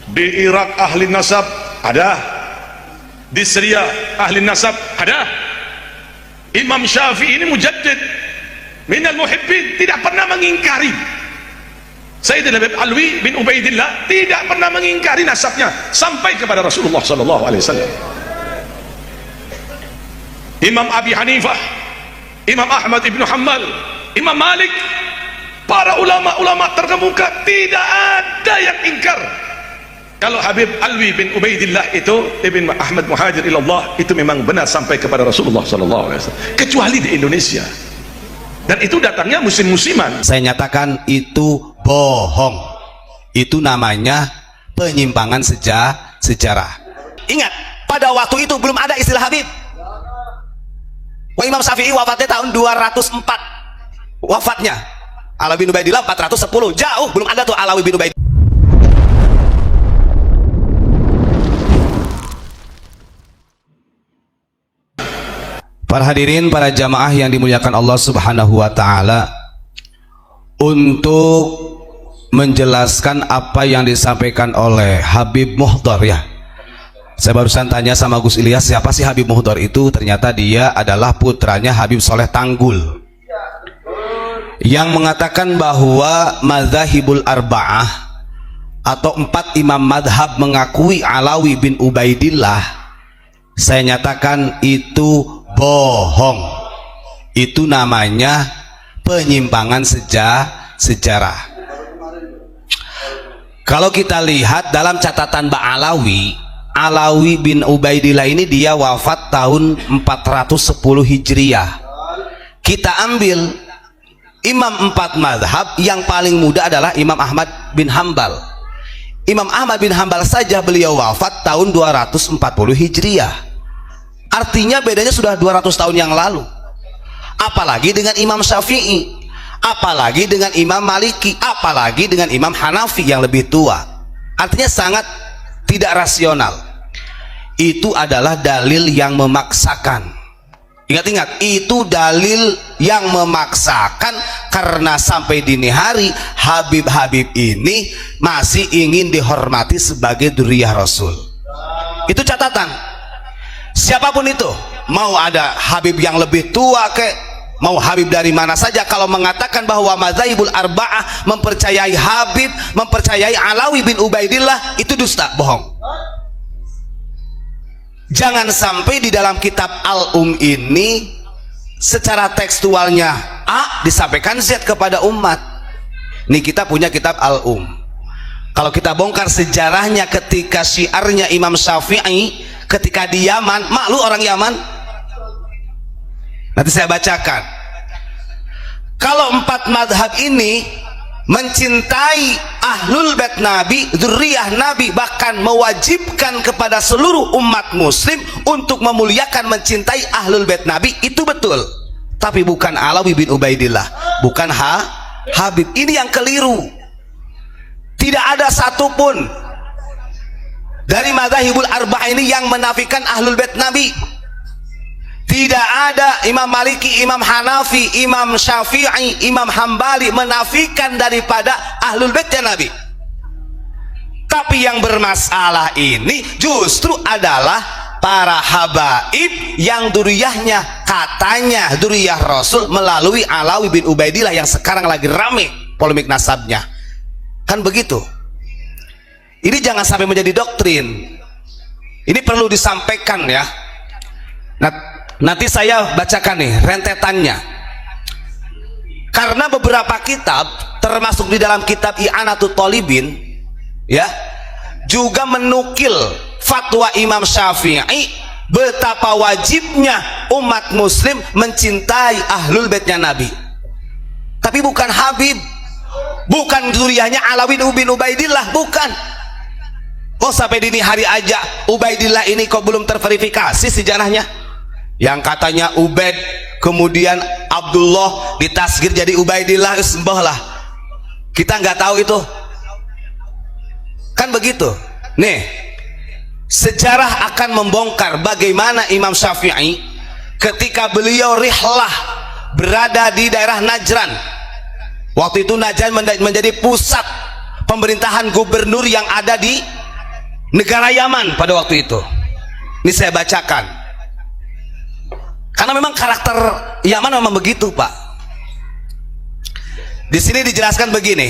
Di Irak ahli nasab ada, di Syria ahli nasab ada. Imam Syafi'i ini mujaddid minal muhibbin, tidak pernah mengingkari. Sayyidina Habib Alwi bin Ubaidillah tidak pernah mengingkari nasabnya sampai kepada Rasulullah sallallahu alaihi wasallam. Imam Abi Hanifah, Imam Ahmad ibn Hanbal, Imam Malik, para ulama-ulama terkemuka tidak ada yang ingkar kalau Habib Alwi bin Ubaidillah itu Ibn Ahmad Muhajir ilallah itu memang benar sampai kepada Rasulullah sallallahu alaihi wasallam, kecuali di Indonesia. Dan itu datangnya musim-musiman. Saya nyatakan itu bohong. Itu namanya penyimpangan sejarah. Ingat, pada waktu itu belum ada istilah Habib. Imam Syafi'i wafatnya tahun 204 wafatnya. Alawi bin Ubaidillah 410, jauh belum ada tuh Alawi bin Ubaidillah. Para hadirin, para jamaah yang dimuliakan Allah Subhanahu wa taala, untuk menjelaskan apa yang disampaikan oleh Habib Muhdhar ya. Saya barusan tanya sama Gus Ilyas, siapa sih Habib Muhdhar itu? Ternyata dia adalah putranya Habib Soleh Tanggul, yang mengatakan bahwa madzhabul arba'ah atau 4 imam madhab mengakui Alawi bin Ubaidillah. Saya nyatakan itu bohong. Itu namanya penyimpangan sejarah. Kalau kita lihat dalam catatan Ba'alawi, Alawi bin Ubaidillah ini dia wafat tahun 410 Hijriah. Kita ambil imam 4 madhab, yang paling muda adalah Imam Ahmad bin Hanbal. Imam Ahmad bin Hanbal saja beliau wafat tahun 240 Hijriah. Artinya bedanya sudah 200 tahun yang lalu. Apalagi dengan Imam Syafi'i, apalagi dengan Imam Maliki, apalagi dengan Imam Hanafi yang lebih tua. Artinya sangat tidak rasional. Itu adalah dalil yang memaksakan. Ingat-ingat, itu dalil yang memaksakan, karena sampai dini hari Habib-Habib ini masih ingin dihormati sebagai dzurriyyah Rasul. Itu catatan. Siapapun itu, mau ada Habib yang lebih tua kek, mau Habib dari mana saja, kalau mengatakan bahwa madzhabul arba'ah mempercayai Habib, mempercayai Alawi bin Ubaidillah, itu dusta, bohong. Jangan sampai di dalam kitab Al-Um ini secara tekstualnya A disampaikan Z kepada umat. Ini kita punya kitab Al-Um. Kalau kita bongkar sejarahnya ketika syiarnya Imam Syafi'i ketika di Yaman, malu orang Yaman. Nanti saya bacakan. Kalau 4 madhab ini mencintai ahlul bait Nabi, dzurriyyah Nabi, bahkan mewajibkan kepada seluruh umat muslim untuk memuliakan, mencintai ahlul bait Nabi, itu betul. Tapi bukan Alawi bin Ubaidillah, bukan Habib. Ini yang keliru. Tidak ada satupun dari madzhabul arba'ah ini yang menafikan ahlul bait Nabi. Tidak ada Imam Maliki, Imam Hanafi, Imam Syafi'i, Imam Hambali menafikan daripada ahlul baitnya Nabi. Tapi yang bermasalah ini justru adalah para habaib yang dzurriyyahnya, katanya dzurriyyah Rasul melalui Alawi bin Ubaidillah, yang sekarang lagi rame polemik nasabnya. Kan begitu. Ini jangan sampai menjadi doktrin. Ini perlu disampaikan ya. Nah, nanti saya bacakan nih rentetannya. Karena beberapa kitab, termasuk di dalam kitab I'anatut Thalibin ya, juga menukil fatwa Imam Syafi'i betapa wajibnya umat muslim mencintai ahlul baitnya Nabi. Tapi bukan Habib, bukan dzurriyyahnya Alawi bin Ubaidillah, bukan. Oh, sampai dini hari aja Ubaidillah ini kok belum terverifikasi sejarahnya. Yang katanya Ubaid, kemudian Abdullah ditasgir jadi Ubaidillah, sembah lah. Kita nggak tahu itu. Kan begitu. Nih, sejarah akan membongkar bagaimana Imam Syafi'i ketika beliau rihlah berada di daerah Najran. Waktu itu Najran menjadi pusat pemerintahan gubernur yang ada di negara Yaman pada waktu itu. Ini saya bacakan karena memang karakter Yaman memang begitu, Pak. Di sini dijelaskan begini,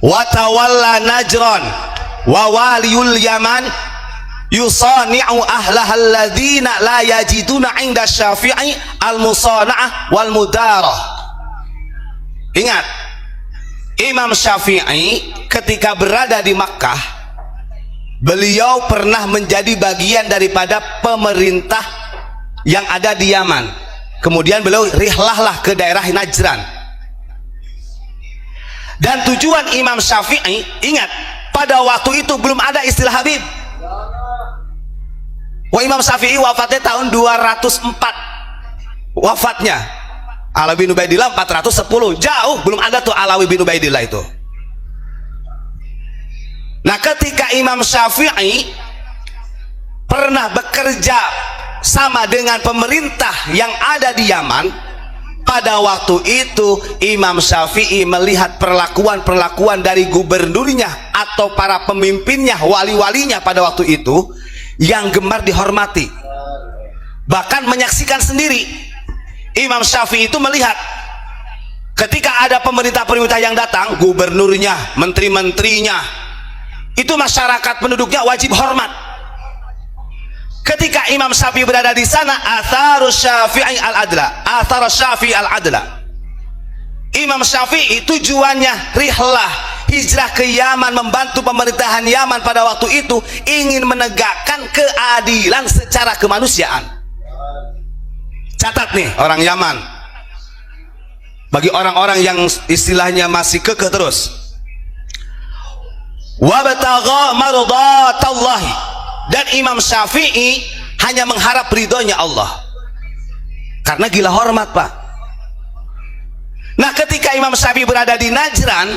wa tawalla Najran wa waliyul Yaman yusani'u ahlaha alladzina la yajiduna 'inda Syafi'i al-musana'ah wal mudarah. Ingat, Imam Syafi'i ketika berada di Makkah, beliau pernah menjadi bagian daripada pemerintah yang ada di Yaman. Kemudian beliau rihlahlah ke daerah Najran. Dan tujuan Imam Syafi'i, ingat, pada waktu itu belum ada istilah Habib. Imam Syafi'i wafatnya tahun 204 wafatnya. Alawi bin Ubaidillah 410, jauh belum ada tuh Alawi bin Ubaidillah itu. Nah, ketika Imam Syafi'i pernah bekerja sama dengan pemerintah yang ada di Yaman, pada waktu itu Imam Syafi'i melihat perlakuan dari gubernurnya atau para pemimpinnya, wali-walinya pada waktu itu yang gemar dihormati, bahkan menyaksikan sendiri. Imam Syafi'i itu melihat ketika ada pemerintah-pemerintah yang datang, gubernurnya, menteri-menterinya, itu masyarakat penduduknya wajib hormat. Ketika Imam Syafi'i berada di sana, atharus Syafi'i al-adla, atharus Syafi'i al-adla. Imam Syafi'i tujuannya rihlah, hijrah ke Yaman, membantu pemerintahan Yaman pada waktu itu, ingin menegakkan keadilan secara kemanusiaan. Catat nih orang Yaman, bagi orang-orang yang istilahnya masih kekeh terus, wabtagha mardatallahi, dan Imam Syafi'i hanya mengharap ridhonya Allah karena gila hormat, Pak. Nah, ketika Imam Syafi'i berada di Najran,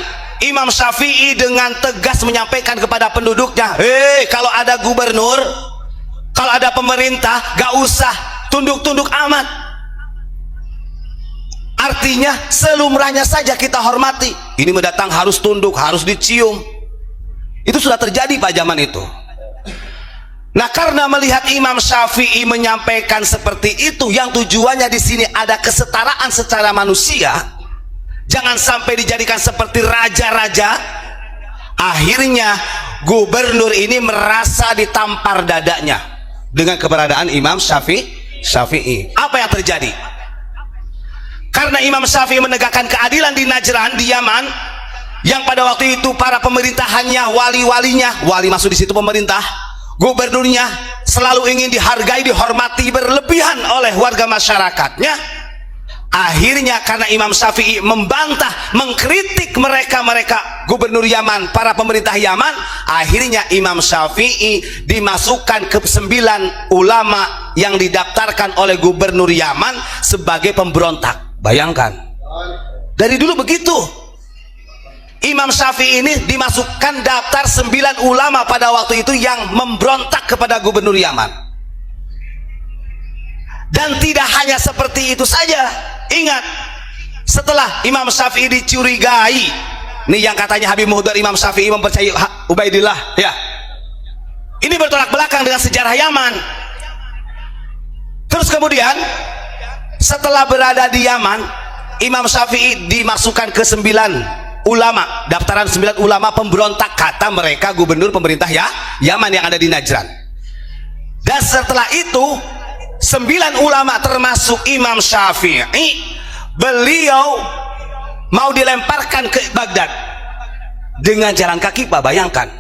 Imam Syafi'i dengan tegas menyampaikan kepada penduduknya, kalau ada gubernur, kalau ada pemerintah, gak usah tunduk-tunduk amat. Artinya selumrahnya saja kita hormati. Ini mendatang harus tunduk, harus dicium. Itu sudah terjadi Pak zaman itu. Nah, karena melihat Imam Syafi'i menyampaikan seperti itu, yang tujuannya di sini ada kesetaraan secara manusia, jangan sampai dijadikan seperti raja-raja. Akhirnya gubernur ini merasa ditampar dadanya dengan keberadaan Imam Syafi'i. Apa yang terjadi? Karena Imam Syafi'i menegakkan keadilan di Najran, di Yaman, yang pada waktu itu para pemerintahannya, wali-walinya, wali masuk di situ pemerintah, gubernurnya selalu ingin dihargai, dihormati berlebihan oleh warga masyarakatnya. Akhirnya karena Imam Syafi'i membantah, mengkritik mereka gubernur Yaman, para pemerintah Yaman, akhirnya Imam Syafi'i dimasukkan ke 9 ulama yang didaftarkan oleh gubernur Yaman sebagai pemberontak. Bayangkan, dari dulu begitu. Imam Syafi'i ini dimasukkan daftar 9 ulama pada waktu itu yang memberontak kepada gubernur Yaman. Dan tidak hanya seperti itu saja. Ingat, setelah Imam Syafi'i dicurigai, nih yang katanya Habib Muhdar Imam Syafi'i mempercayai Ubaidillah, ya, ini bertolak belakang dengan sejarah Yaman. Terus kemudian setelah berada di Yaman, Imam Syafi'i dimasukkan ke 9 ulama, daftaran 9 ulama pemberontak, kata mereka gubernur pemerintah Yaman yang ada di Najran. Dan setelah itu 9 ulama termasuk Imam Syafi'i, beliau mau dilemparkan ke Baghdad dengan jalan kaki, Pak. Bayangkan,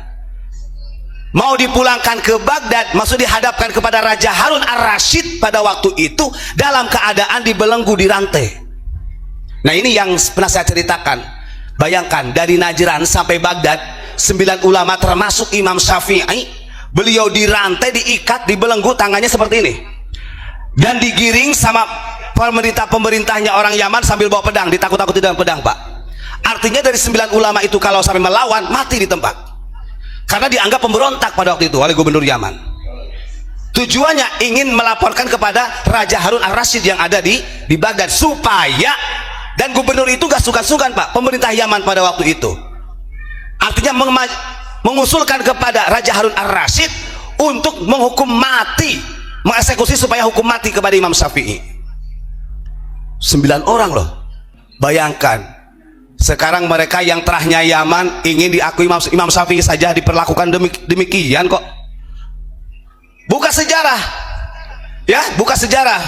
mau dipulangkan ke Baghdad, maksud dihadapkan kepada Raja Harun ar-Rasyid pada waktu itu dalam keadaan dibelenggu, dirantai. Nah, ini yang pernah saya ceritakan. Bayangkan, dari Najran sampai Baghdad 9 ulama termasuk Imam Syafi'i, beliau dirantai, diikat, dibelenggu, tangannya seperti ini, dan digiring sama pemerintahnya orang Yaman sambil bawa pedang, ditakut-takuti dengan pedang, Pak. Artinya dari 9 ulama itu kalau sampai melawan, mati di tempat, karena dianggap pemberontak pada waktu itu oleh gubernur Yaman. Tujuannya ingin melaporkan kepada Raja Harun ar-Rasyid yang ada di Baghdad, supaya, dan gubernur itu gak sukan-sukan, Pak, pemerintah Yaman pada waktu itu. Artinya mengusulkan kepada Raja Harun ar-Rasyid untuk menghukum mati, mengeksekusi supaya hukum mati kepada Imam Syafi'i. 9 orang loh. Bayangkan, sekarang mereka yang terahnya Yaman ingin diakui Imam Syafi'i saja diperlakukan demikian kok. Buka sejarah, ya, buka sejarah.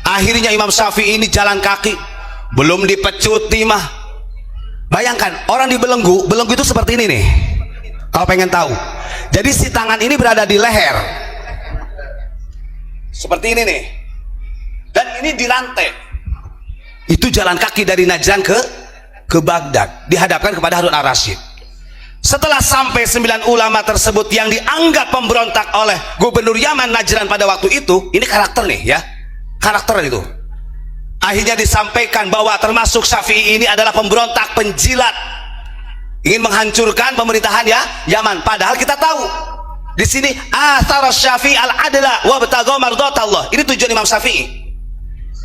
Akhirnya Imam Syafi'i ini jalan kaki, belum dipecuti mah. Bayangkan, orang dibelenggu, belenggu itu seperti ini nih. Kalau pengen tahu, jadi si tangan ini berada di leher, seperti ini nih, dan ini di rantai. Itu jalan kaki dari Najran ke Baghdad, dihadapkan kepada Harun ar-Rasyid. Setelah sampai 9 ulama tersebut yang dianggap pemberontak oleh gubernur Yaman Najran pada waktu itu, ini karakter nih ya, karakter itu. Akhirnya disampaikan bahwa termasuk Syafi'i ini adalah pemberontak, penjilat, ingin menghancurkan pemerintahan ya Yaman. Padahal kita tahu di sini athar Syafi'i al-adla wa batagha mardatallah. Ini tujuan Imam Syafi'i.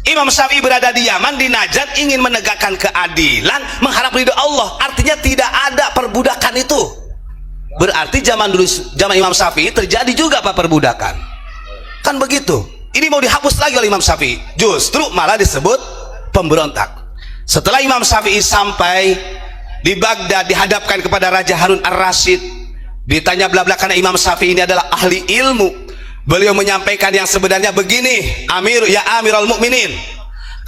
Imam Syafi'i berada di Yaman, di Najd, ingin menegakkan keadilan, mengharap ridho Allah. Artinya tidak ada perbudakan itu. Berarti zaman dulu, zaman Imam Syafi'i terjadi juga apa perbudakan. Kan begitu. Ini mau dihapus lagi oleh Imam Syafi'i. Justru malah disebut pemberontak. Setelah Imam Syafi'i sampai di Baghdad, dihadapkan kepada Raja Harun ar-Rasyid, ditanya bla-bla karena Imam Syafi'i ini adalah ahli ilmu. Beliau menyampaikan yang sebenarnya begini, ya Amirul Mukminin,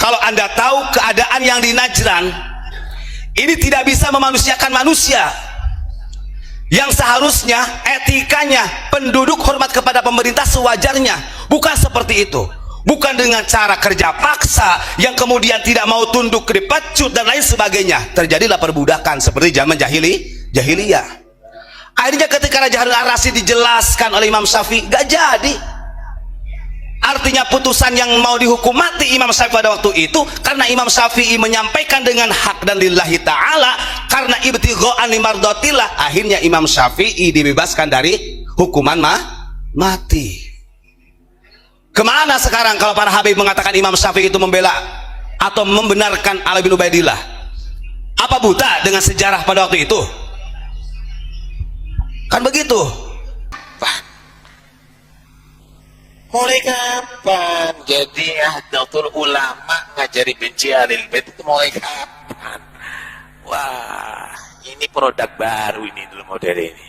kalau Anda tahu keadaan yang di Najran ini tidak bisa memanusiakan manusia, yang seharusnya etikanya penduduk hormat kepada pemerintah sewajarnya, bukan seperti itu, bukan dengan cara kerja paksa yang kemudian tidak mau tunduk, dipecut dan lain sebagainya. Terjadilah perbudakan seperti zaman jahiliyah. Akhirnya ketika Raja Harun ar-Rasyid dijelaskan oleh Imam Syafi'i, gak jadi. Artinya putusan yang mau dihukum mati Imam Syafi'i pada waktu itu, karena Imam Syafi'i menyampaikan dengan hak dan lillahi ta'ala, karena ibtigha'an limardatillah, akhirnya Imam Syafi'i dibebaskan dari hukuman mati. Kemana sekarang kalau para habib mengatakan Imam Syafi'i itu membela atau membenarkan Ali bin Ubaidillah? Apa buta dengan sejarah pada waktu itu? Kan begitu. Mulai kapan jadi Nahdlatul Ulama ngajari benci Ahlul Bait itu mulai kapan? Wah, ini produk baru ini dulu model ini.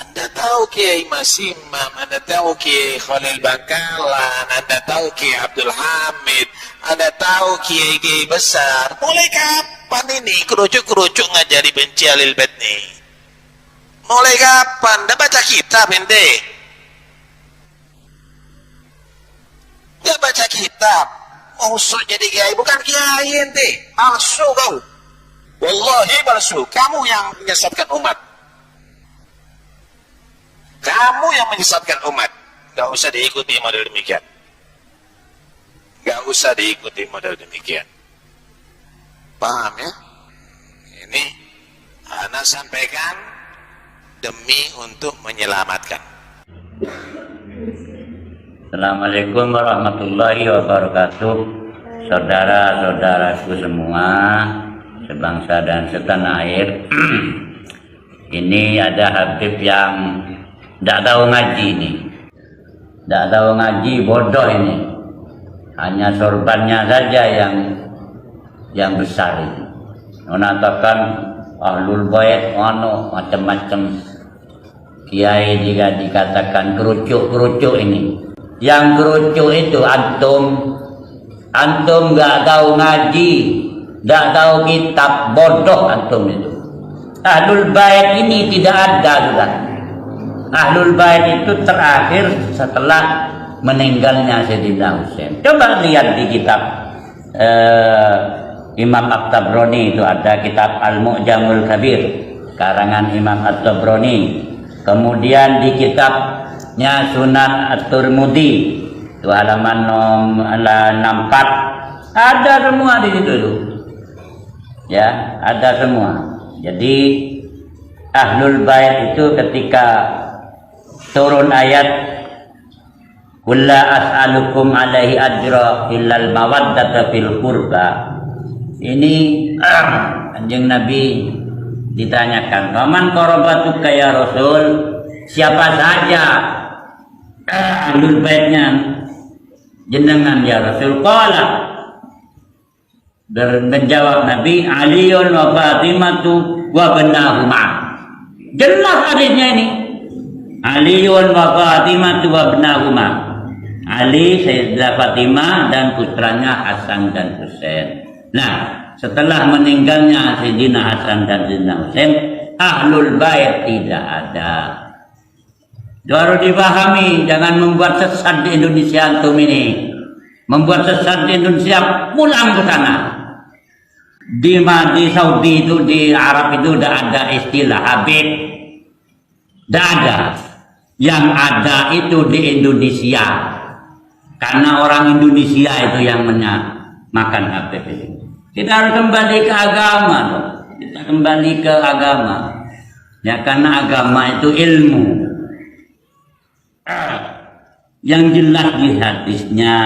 Anda tahu Kiai Mas Imam, Anda tahu Kiai Khalil Bangkalan, Anda tahu Kiai Abdul Hamid, Anda tahu Kiai-Kiai besar. Mulai kapan ini kerucuk-kerucuk ngajari benci Ahlul Bait nih? Mulai kapan? Dah baca kitab ente? Dah baca kitab? Usuk jadi kiai, bukan kiai ente. Palsu kau. Wallahi palsu. Kamu yang menyesatkan umat. Kamu yang menyesatkan umat. Gak usah diikuti model demikian. Gak usah diikuti model demikian. Paham ya? Ini ana sampaikan demi untuk menyelamatkan. Assalamualaikum warahmatullahi wabarakatuh. Saudara-saudaraku semua, sebangsa dan setanah air. Ini ada Habib yang tidak tahu ngaji ini. Tidak tahu ngaji, bodoh ini. Hanya sorbannya saja yang besar ini. Mengatakan Ahlul Bait macam-macam. Kiai jika dikatakan kerucuk-kerucuk ini, yang kerucuk itu antum nggak tahu ngaji, nggak tahu kitab, bodoh antum itu. Ahlul Bait ini tidak ada sudah. Ahlul Bait itu terakhir setelah meninggalnya Sayyidina Husain. Coba lihat di kitab Imam At-Tabrani, itu ada kitab Al-Mu'jamul Kabir karangan Imam At-Tabrani. Kemudian di kitabnya Sunan At-Tirmidzi itu halaman 64 ada semua di situ tuh. Ya, ada semua. Jadi Ahlul Bait itu ketika turun ayat qul la as'alukum alaihi ajra illal mawaddata fil qurba, ini Kanjeng Nabi ditanyakan, "Faman qarabatuka ya Rasul?" Siapa saja ahlul baitnya jenengan ya Rasul? Qala, menjawab Nabi, "Aliun wa Fatimatu wa bnahuma." Jelas hadisnya ini. Aliun wa Fatimatu wa bnahuma. Ali, Sayyidah Fatimah dan putranya Hasan dan Husain. Nah, setelah meninggalnya Sayyidina Hasan dan Sayyidina Husain, ahlul bait tidak ada. Harus dipahami, jangan membuat sesat di Indonesia antum ini. Membuat sesat di Indonesia, pulang ke sana. Di Saudi itu, di Arab itu udah ada istilah Habib. Tidak ada. Yang ada itu di Indonesia. Karena orang Indonesia itu yang makan Habib itu. Kita harus kembali ke agama. Kita kembali ke agama. Ya, karena agama itu ilmu. Yang jelas di hadisnya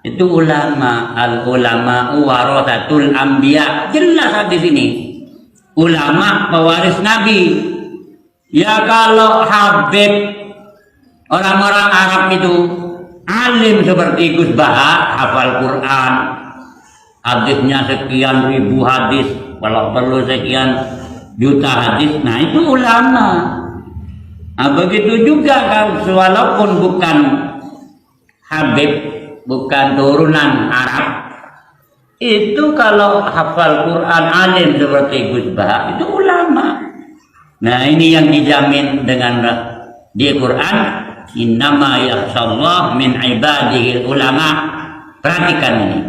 itu ulama, al ulama warathatul anbiya, jelas hadis ini. Ulama pewaris nabi. Ya, kalau Habib, orang-orang Arab itu alim seperti Gus Baha, hafal Quran, hadisnya sekian ribu hadis, kalau perlu sekian juta hadis, nah itu ulama. Nah, begitu juga kalau walaupun bukan Habib, bukan turunan Arab, itu kalau hafal Quran alim seperti Gus Baha, itu ulama. Nah, ini yang dijamin dengan di Quran, innama yakhshallah min ibadihi ulama. Perhatikan ini,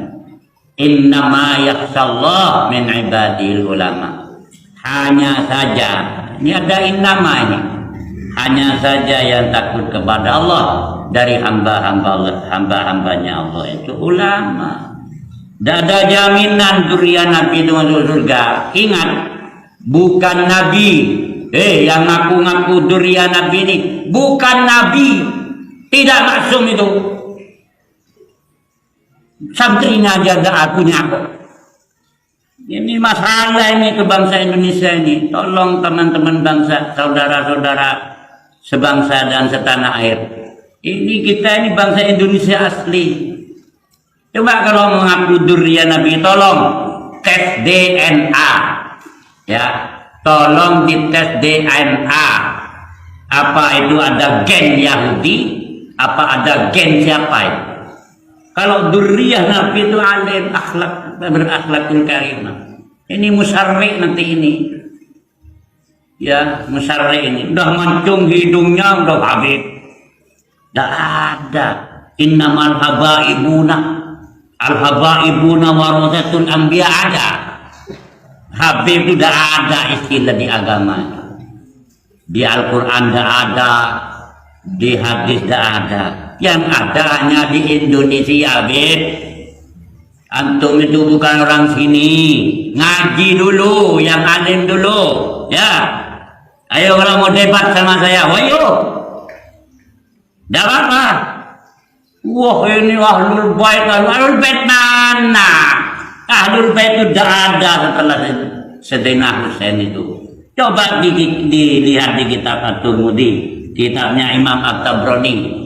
innama yakhshallah min ibadihi ulama. Hanya saja, ini ada innama ini, hanya saja yang takut kepada Allah dari hamba-hambanya Allah itu ulama. Tidak ada jaminan zuriat Nabi itu masuk surga. Ingat, bukan Nabi. Yang ngaku-ngaku zuriat Nabi ini bukan Nabi, tidak maksum itu. Santrinya aja gak akunya. Ini masalah ini ke bangsa Indonesia ini. Tolong teman-teman bangsa, saudara-saudara sebangsa dan setanah air. Ini kita ini bangsa Indonesia asli. Coba kalau mengaku zuriat Nabi, tolong tes DNA. Ya, tolong dites DNA. Apa itu ada gen Yahudi? Apa ada gen siapa itu? Kalau zuriat Nabi itu alim, akhlak, berakhlakul karimah. Ini musyarri nanti ini. Ya, musyarri ini. Udah mancung hidungnya, udah Habib. Tidak ada. Innamal habaibuna. Al-habaibuna warathatul anbiya ada. Habib itu tidak ada istilah di agama. Di Al-Quran tidak ada. Di hadis tidak ada. Yang ada hanya di Indonesia, Habib. Antum itu bukan orang sini. Ngaji dulu, yang alim dulu. Ya. Ayo kalau mau debat sama saya, ayo. Tidak apa-apa. Wah, ini ahlul bait. Ahlul bait mana? Ahlul bait itu tidak ada setelah Sayyidina Husain itu. Coba dilihat di kitab At-Tirmidzi, kitabnya Imam At-Tabrani.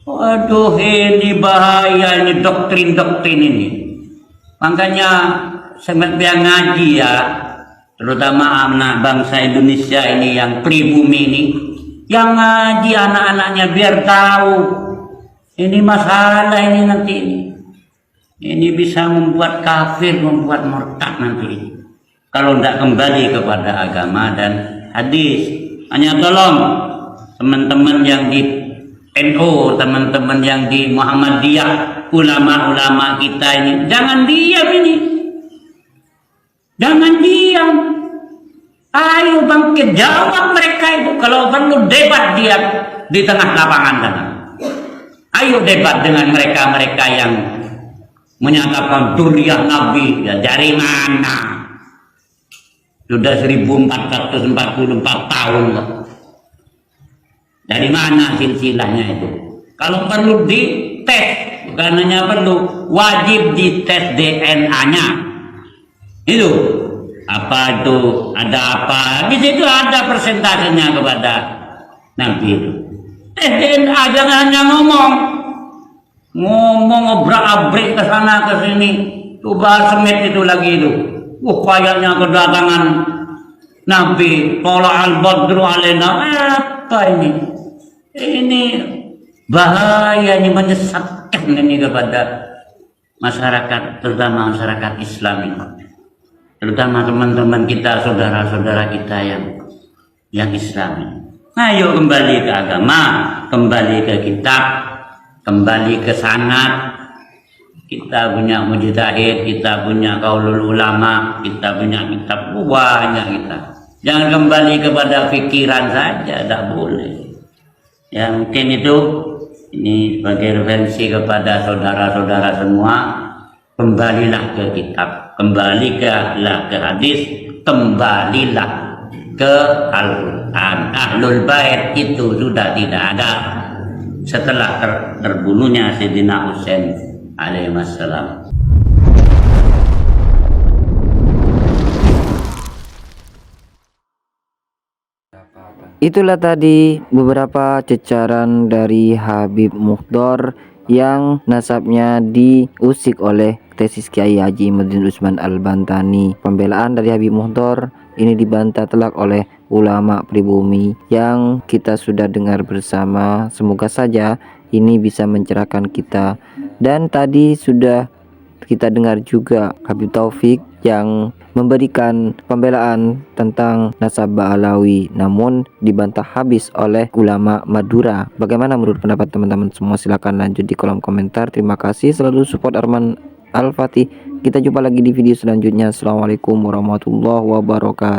Waduh, ini bahaya, ini doktrin-doktrin ini. Makanya sebenarnya yang ngaji ya, terutama anak bangsa Indonesia ini yang pribumi ini, yang ngaji anak-anaknya biar tahu ini masalah ini nanti ini. Ini bisa membuat kafir, membuat murtad nanti ini. Kalau tidak kembali kepada agama dan hadis. Hanya tolong teman-teman yang di NU, teman-teman yang di Muhammadiyah, ulama-ulama kita ini, jangan diam ini. Jangan diam. Ayo bangkit, jawab mereka itu. Kalau perlu debat dia di tengah lapangan sana. Ayo debat dengan mereka-mereka yang menyatakan zuriat Nabi. Ya, dari mana? Sudah 1444 tahun loh. Dari mana silsilahnya itu? Kalau perlu dites, bukan hanya perlu, wajib dites DNA-nya. Itu. apa itu, ada apa di situ, ada persentasenya kepada Nabi itu. Jangan hanya ngomong obrak-abrik ke sana ke sini. Tuh bahas semit itu lagi itu. Kayaknya kedatangan Nabi, tolak al-badru alaina. Apa ini? Ini bahaya, ini menyesatkan ini kepada masyarakat, terutama masyarakat Islam ini. Terutama teman-teman kita, saudara-saudara kita yang Islam. Ayo kembali ke agama, kembali ke kitab, kembali ke sanad. Kita punya mujtahid, kita punya qaulul ulama, kita punya kitab banyak kita. Jangan kembali kepada pikiran saja, tidak boleh. Ya mungkin itu, ini sebagai referensi kepada saudara-saudara semua. Kembalilah ke kitab, kembalilah ke hadis, kembalilah ke Al-Quran. Ahlul Bait itu sudah tidak ada setelah terbunuhnya Sayyidina Husain alaihissalam. Itulah tadi beberapa cecaran dari Habib Mukhdar yang nasabnya diusik oleh tesis Kiai Haji Imaduddin Utsman Al-Bantani. Pembelaan dari Habib Mukhdar ini dibantah telak oleh ulama pribumi yang kita sudah dengar bersama. Semoga saja ini bisa mencerahkan kita. Dan tadi sudah kita dengar juga Habib Taufik yang memberikan pembelaan tentang nasab Ba'alawi, namun dibantah habis oleh ulama Madura. Bagaimana menurut pendapat teman-teman semua? Silahkan lanjut di kolom komentar. Terima kasih selalu support Arman Al-Fatih. Kita jumpa lagi di video selanjutnya. Assalamualaikum warahmatullahi wabarakatuh.